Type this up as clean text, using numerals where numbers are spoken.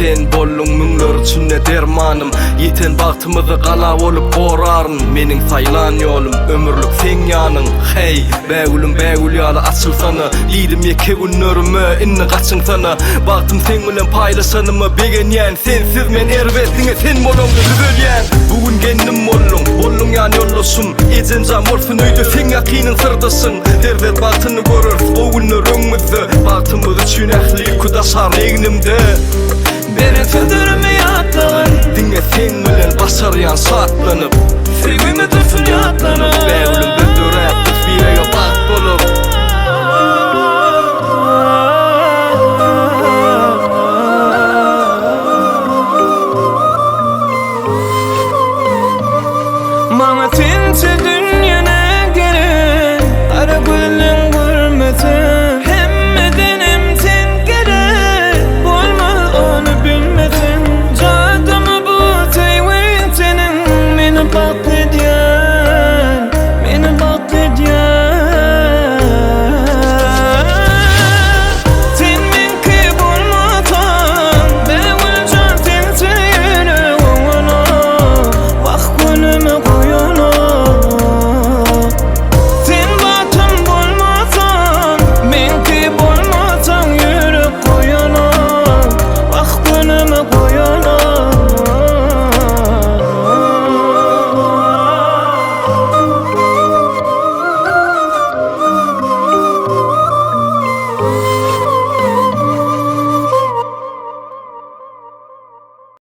sen bollun müňler üçine dermanım. Yeten bagtymyzy gala bolup goraryn. Meniň saýlan ýolum ömürlük sen ýanyň. Hey bägülüm bägül ýaly açylsana, diýdim ýeke günlerime inni gaçyň sana. Bagtym sen bilen paýlaşanymy begenýän, sensiz men erwetdiňe sen bolňy düzelýän. Bugün kendim bollun ýany ýollaşym. Ejenjam bolsun öýde sen ýakynyň sırdasyň. Derwet bagtyny görür o günler öňmizde. Bagtymyz üçin ähli kudaşar egnimde. Beni tündürme ýatlagan, diňe sen bilen başarýan satlanyp. Sevgimi dursun ýatlanyp, bägülüm böldürät bir bak bolup. Maňa tinçe